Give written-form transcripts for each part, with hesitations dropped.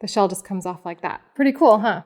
the shell just comes off like that. Pretty cool, huh?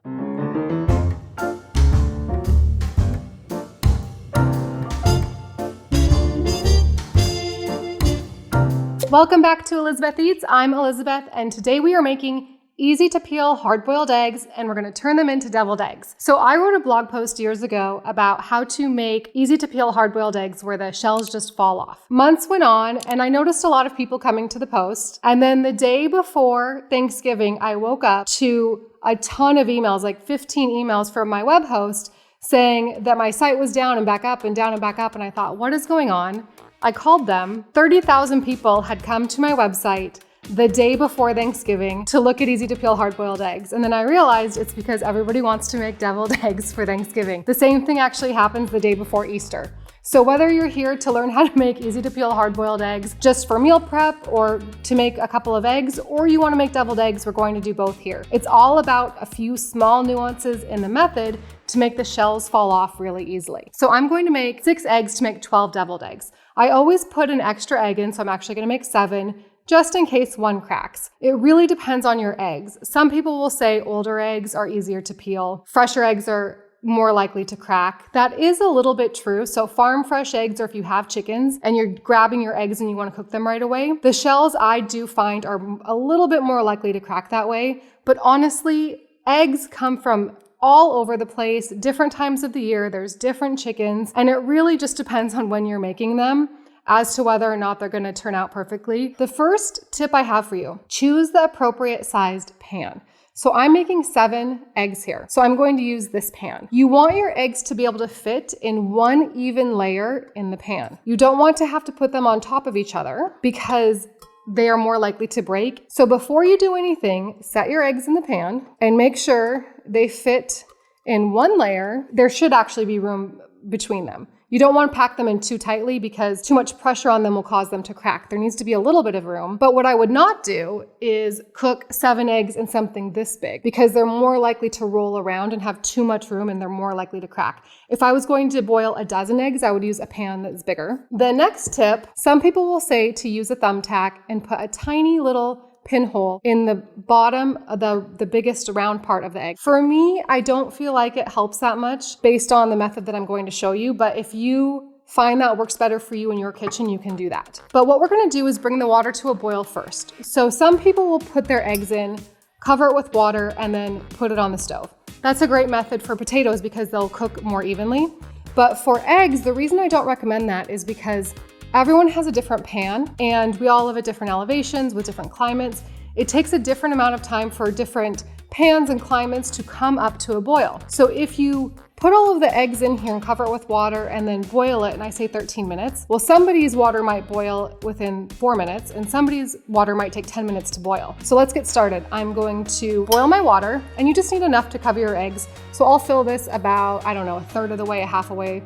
Welcome back to Elizabeth Eats. I'm Elizabeth, and today we are making easy to peel hard-boiled eggs, and we're going to turn them into deviled eggs. So I wrote a blog post years ago about how to make easy to peel hard-boiled eggs where the shells just fall off. Months went on, and I noticed a lot of people coming to the post. And then the day before Thanksgiving, I woke up to a ton of emails, like 15 emails from my web host saying that my site was down and back up and down and back up. And I thought, what is going on? I called them. 30,000 people had come to my website the day before Thanksgiving to look at easy to peel hard-boiled eggs. And then I realized it's because everybody wants to make deviled eggs for Thanksgiving. The same thing actually happens the day before Easter. So whether you're here to learn how to make easy to peel hard-boiled eggs just for meal prep or to make a couple of eggs, or you want to make deviled eggs, we're going to do both here. It's all about a few small nuances in the method to make the shells fall off really easily. So I'm going to make 6 eggs to make 12 deviled eggs. I always put an extra egg in, so I'm actually going to make 7. Just in case one cracks. It really depends on your eggs. Some people will say older eggs are easier to peel. Fresher eggs are more likely to crack. That is a little bit true. So farm fresh eggs, or if you have chickens and you're grabbing your eggs and you want to cook them right away, the shells I do find are a little bit more likely to crack that way. But honestly, eggs come from all over the place, different times of the year, there's different chickens, and it really just depends on when you're making them as to whether or not they're going to turn out perfectly. The first tip I have for you, choose the appropriate sized pan. So I'm making 7 eggs here. So I'm going to use this pan. You want your eggs to be able to fit in one even layer in the pan. You don't want to have to put them on top of each other because they are more likely to break. So before you do anything, set your eggs in the pan and make sure they fit in one layer. There should actually be room between them. You don't want to pack them in too tightly because too much pressure on them will cause them to crack. There needs to be a little bit of room. But what I would not do is cook 7 eggs in something this big because they're more likely to roll around and have too much room, and they're more likely to crack. If I was going to boil a dozen eggs, I would use a pan that's bigger. The next tip, some people will say to use a thumbtack and put a tiny little pinhole in the bottom of the biggest round part of the egg. For me, I don't feel like it helps that much based on the method that I'm going to show you, but if you find that works better for you in your kitchen, you can do that. But what we're going to do is bring the water to a boil first. So some people will put their eggs in, cover it with water, and then put it on the stove. That's a great method for potatoes because they'll cook more evenly. But for eggs, the reason I don't recommend that is because everyone has a different pan, and we all live at different elevations with different climates. It takes a different amount of time for different pans and climates to come up to a boil. So if you put all of the eggs in here and cover it with water and then boil it, and I say 13 minutes, well, somebody's water might boil within 4 minutes and somebody's water might take 10 minutes to boil. So let's get started. I'm going to boil my water, and you just need enough to cover your eggs. So I'll fill this about, I don't know, a third of the way, a half a way.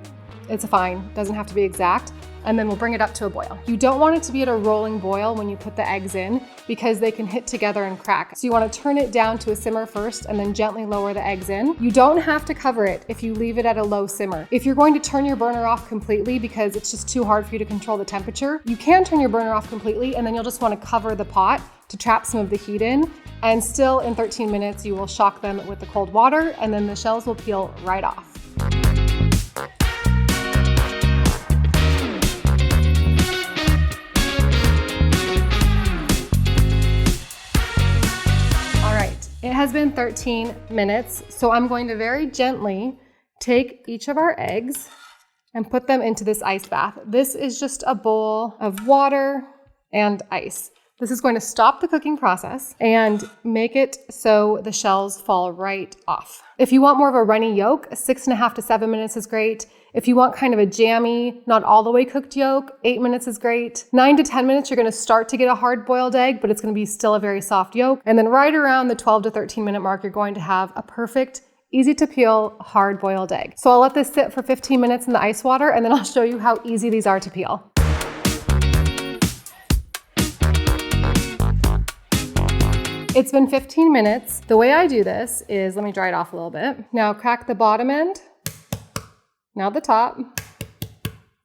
It's fine, doesn't have to be exact. And then we'll bring it up to a boil. You don't want it to be at a rolling boil when you put the eggs in because they can hit together and crack. So you want to turn it down to a simmer first and then gently lower the eggs in. You don't have to cover it if you leave it at a low simmer. If you're going to turn your burner off completely because it's just too hard for you to control the temperature, you can turn your burner off completely, and then you'll just want to cover the pot to trap some of the heat in. And still in 13 minutes, you will shock them with the cold water, and then the shells will peel right off. It has been 13 minutes, so I'm going to very gently take each of our eggs and put them into this ice bath. This is just a bowl of water and ice. This is going to stop the cooking process and make it so the shells fall right off. If you want more of a runny yolk, 6.5 to 7 minutes is great. If you want kind of a jammy, not all the way cooked yolk, 8 minutes is great. 9 to 10 minutes, you're going to start to get a hard boiled egg, but it's going to be still a very soft yolk. And then right around the 12 to 13 minute mark, you're going to have a perfect, easy to peel, hard boiled egg. So I'll let this sit for 15 minutes in the ice water, and then I'll show you how easy these are to peel. It's been 15 minutes. The way I do this is, let me dry it off a little bit. Now crack the bottom end, now the top,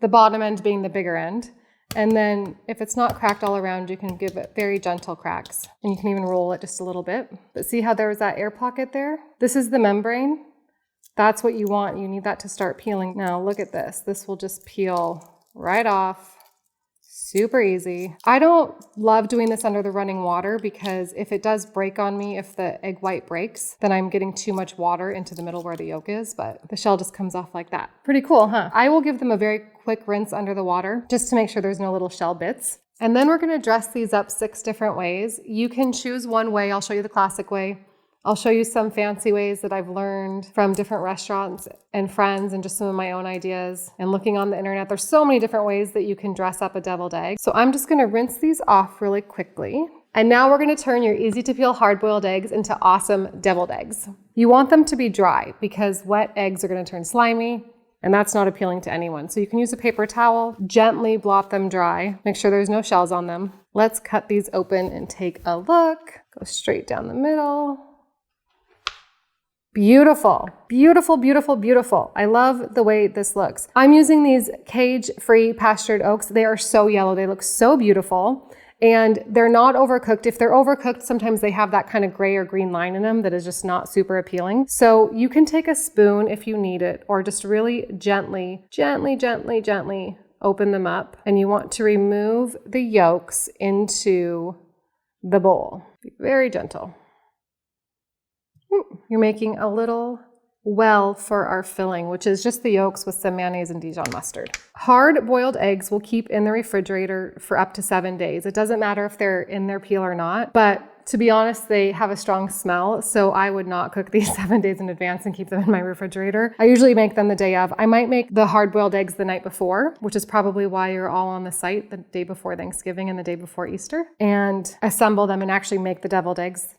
the bottom end being the bigger end, And then if it's not cracked all around, you can give it very gentle cracks. And you can even roll it just a little bit. But see how there was that air pocket there? This is the membrane. That's what you want. You need that to start peeling. Now look at this. This will just peel right off. Super easy. I don't love doing this under the running water because if it does break on me, if the egg white breaks, then I'm getting too much water into the middle where the yolk is, but the shell just comes off like that. Pretty cool, huh? I will give them a very quick rinse under the water just to make sure there's no little shell bits. And then we're gonna dress these up 6 different ways. You can choose one way. I'll show you the classic way. I'll show you some fancy ways that I've learned from different restaurants and friends and just some of my own ideas and looking on the internet. There's so many different ways that you can dress up a deviled egg. So I'm just gonna rinse these off really quickly. And now we're gonna turn your easy to peel hard-boiled eggs into awesome deviled eggs. You want them to be dry because wet eggs are gonna turn slimy and that's not appealing to anyone. So you can use a paper towel, gently blot them dry, make sure there's no shells on them. Let's cut these open and take a look. Go straight down the middle. Beautiful, beautiful, beautiful, beautiful. I love the way this looks. I'm using these cage-free pastured oaks. They are so yellow. They look so beautiful and they're not overcooked. If they're overcooked, sometimes they have that kind of gray or green line in them that is just not super appealing. So you can take a spoon if you need it or just really gently, gently, gently, gently open them up. And you want to remove the yolks into the bowl. Be very gentle. You're making a little well for our filling, which is just the yolks with some mayonnaise and Dijon mustard. Hard-boiled eggs will keep in the refrigerator for up to 7 days. It doesn't matter if they're in their peel or not, but to be honest, they have a strong smell, so I would not cook these 7 days in advance and keep them in my refrigerator. I usually make them the day of. I might make the hard-boiled eggs the night before, which is probably why you're all on the site the day before Thanksgiving and the day before Easter, and assemble them and actually make the deviled eggs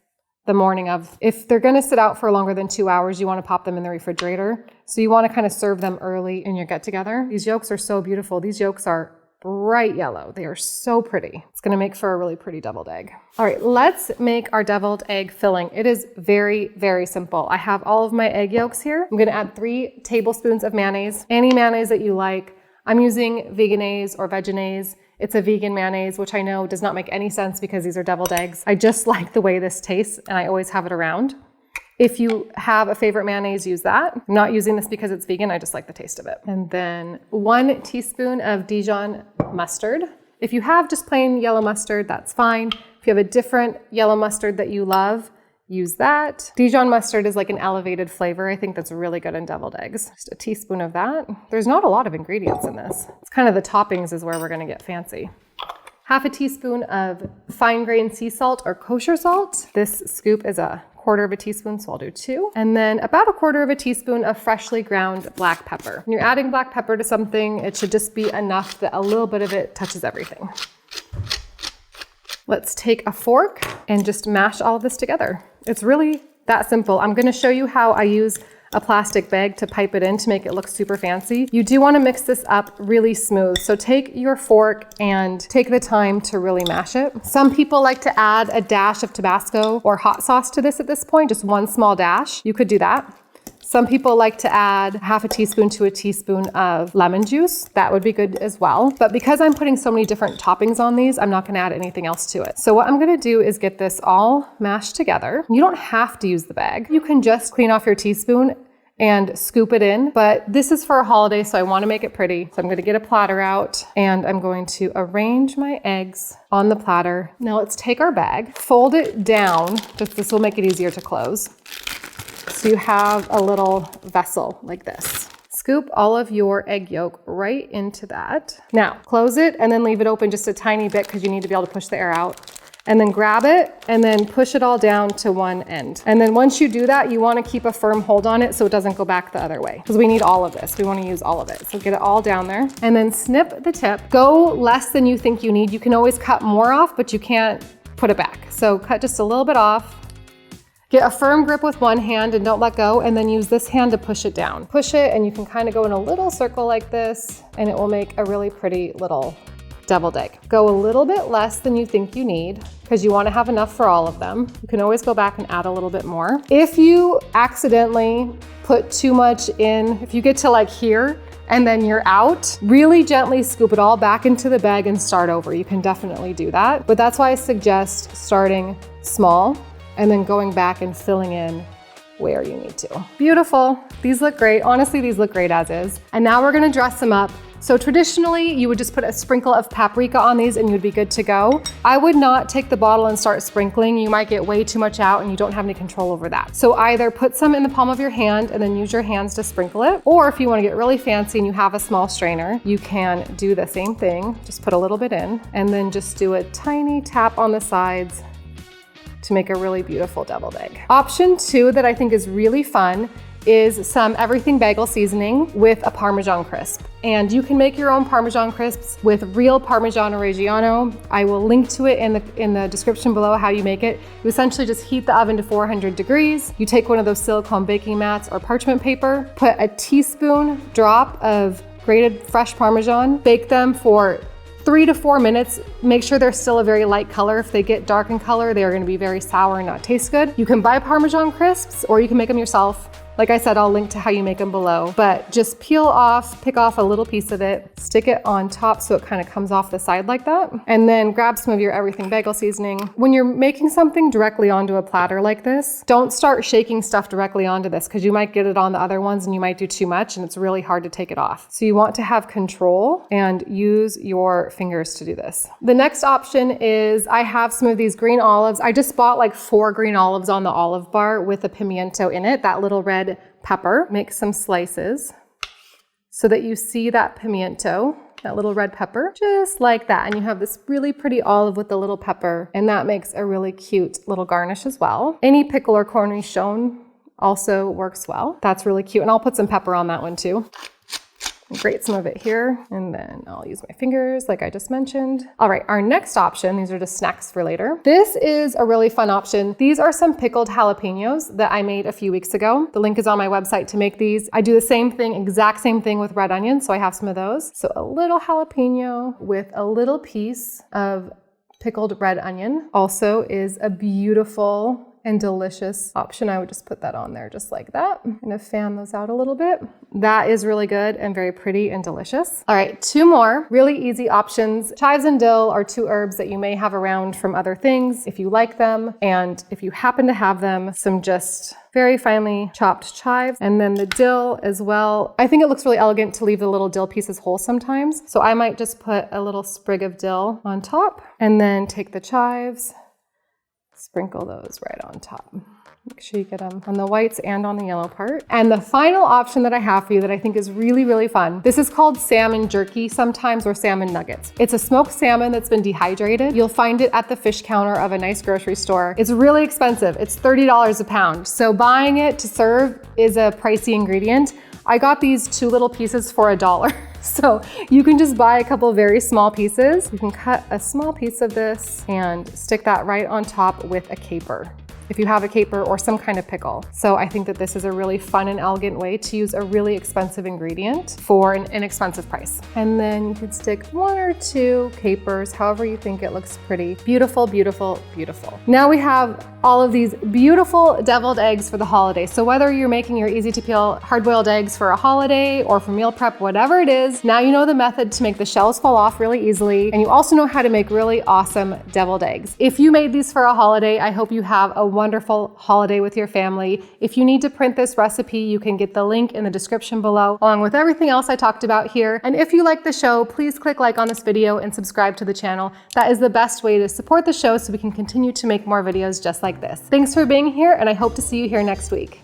the morning of. If they're gonna sit out for longer than 2 hours, you wanna pop them in the refrigerator. So you wanna kind of serve them early in your get together. These yolks are so beautiful. These yolks are bright yellow. They are so pretty. It's gonna make for a really pretty deviled egg. All right, let's make our deviled egg filling. It is very, very simple. I have all of my egg yolks here. I'm gonna add 3 tablespoons of mayonnaise, any mayonnaise that you like. I'm using Vegenaise or Vegenaise. It's a vegan mayonnaise, which I know does not make any sense because these are deviled eggs. I just like the way this tastes and I always have it around. If you have a favorite mayonnaise, use that. I'm not using this because it's vegan, I just like the taste of it. And then 1 teaspoon of Dijon mustard. If you have just plain yellow mustard, that's fine. If you have a different yellow mustard that you love, use that. Dijon mustard is like an elevated flavor. I think that's really good in deviled eggs. Just a teaspoon of that. There's not a lot of ingredients in this. It's kind of the toppings is where we're gonna get fancy. Half a teaspoon of fine grained sea salt or kosher salt. This scoop is a 1/4 of a teaspoon, so I'll do 2. And then about 1/4 of a teaspoon of freshly ground black pepper. When you're adding black pepper to something, it should just be enough that a little bit of it touches everything. Let's take a fork and just mash all of this together. It's really that simple. I'm gonna show you how I use a plastic bag to pipe it in to make it look super fancy. You do wanna mix this up really smooth. So take your fork and take the time to really mash it. Some people like to add a dash of Tabasco or hot sauce to this at this point, just 1 small dash. You could do that. Some people like to add half a teaspoon to a teaspoon of lemon juice. That would be good as well. But because I'm putting so many different toppings on these, I'm not gonna add anything else to it. So what I'm gonna do is get this all mashed together. You don't have to use the bag. You can just clean off your teaspoon and scoop it in, but this is for a holiday, so I wanna make it pretty. So I'm gonna get a platter out and I'm going to arrange my eggs on the platter. Now let's take our bag, fold it down, just this will make it easier to close. So you have a little vessel like this. Scoop all of your egg yolk right into that. Now close it and then leave it open just a tiny bit because you need to be able to push the air out. And then grab it and then push it all down to one end. And then once you do that, you want to keep a firm hold on it so it doesn't go back the other way because we need all of this. We want to use all of it. So get it all down there and then snip the tip. Go less than you think you need. You can always cut more off, but you can't put it back. So cut just a little bit off. Get a firm grip with one hand and don't let go, and then use this hand to push it down. Push it and you can kind of go in a little circle like this and it will make a really pretty little deviled egg. Go a little bit less than you think you need because you want to have enough for all of them. You can always go back and add a little bit more. If you accidentally put too much in, if you get to like here, and then you're out, really gently scoop it all back into the bag and start over. You can definitely do that, but that's why I suggest starting small and then going back and filling in where you need to. Beautiful. These look great. Honestly, these look great as is. And now we're gonna dress them up. So traditionally, you would just put a sprinkle of paprika on these and you'd be good to go. I would not take the bottle and start sprinkling. You might get way too much out and you don't have any control over that. So either put some in the palm of your hand and then use your hands to sprinkle it, or if you wanna get really fancy and you have a small strainer, you can do the same thing. Just put a little bit in and then just do a tiny tap on the sides to make a really beautiful deviled egg. Option 2 that I think is really fun is some everything bagel seasoning with a Parmesan crisp. And you can make your own Parmesan crisps with real Parmigiano Reggiano. I will link to it in the description below how you make it. You essentially just heat the oven to 400 degrees. You take one of those silicone baking mats or parchment paper, put a teaspoon drop of grated fresh Parmesan, bake them for 3 to 4 minutes. Make sure they're still a very light color. If they get dark in color, they are gonna be very sour and not taste good. You can buy Parmesan crisps or you can make them yourself. Like I said, I'll link to how you make them below, but just pick off a little piece of it, stick it on top so it kind of comes off the side like that, and then grab some of your everything bagel seasoning. When you're making something directly onto a platter like this, don't start shaking stuff directly onto this because you might get it on the other ones and you might do too much and it's really hard to take it off. So you want to have control and use your fingers to do this. The next option is I have some of these green olives. I just bought like 4 green olives on the olive bar with a pimiento in it, that little red pepper. Make some slices so that you see that pimiento, that little red pepper, just like that. And you have this really pretty olive with the little pepper, and that makes a really cute little garnish as well. Any pickle or cornichon also works well. That's really cute. And I'll put some pepper on that one too. Grate some of it here, and then I'll use my fingers like I just mentioned. All right, our next option, these are just snacks for later. This is a really fun option. These are some pickled jalapenos that I made a few weeks ago. The link is on my website to make these. I do the same thing, exact same thing with red onions, so I have some of those. So a little jalapeno with a little piece of pickled red onion also is a beautiful and delicious option. I would just put that on there just like that. I'm gonna fan those out a little bit. That is really good and very pretty and delicious. All right, 2 more really easy options. Chives and dill are 2 herbs that you may have around from other things if you like them. And if you happen to have them, some just very finely chopped chives, and then the dill as well. I think it looks really elegant to leave the little dill pieces whole sometimes. So I might just put a little sprig of dill on top and then take the chives, sprinkle those right on top. Make sure you get them on the whites and on the yellow part. And the final option that I have for you that I think is really, really fun. This is called salmon jerky sometimes, or salmon nuggets. It's a smoked salmon that's been dehydrated. You'll find it at the fish counter of a nice grocery store. It's really expensive. It's $30 a pound. So buying it to serve is a pricey ingredient. I got these 2 little pieces for $1. So you can just buy a couple of very small pieces. You can cut a small piece of this and stick that right on top with a caper, if you have a caper or some kind of pickle. So I think that this is a really fun and elegant way to use a really expensive ingredient for an inexpensive price. And then you could stick 1 or 2 capers, however you think it looks pretty. Beautiful, beautiful, beautiful. Now we have all of these beautiful deviled eggs for the holiday. So whether you're making your easy to peel hard-boiled eggs for a holiday or for meal prep, whatever it is, now you know the method to make the shells fall off really easily, and you also know how to make really awesome deviled eggs. If you made these for a holiday, I hope you have a wonderful holiday with your family. If you need to print this recipe, you can get the link in the description below, along with everything else I talked about here. And if you like the show, please click like on this video and subscribe to the channel. That is the best way to support the show so we can continue to make more videos just like this. Thanks for being here, and I hope to see you here next week.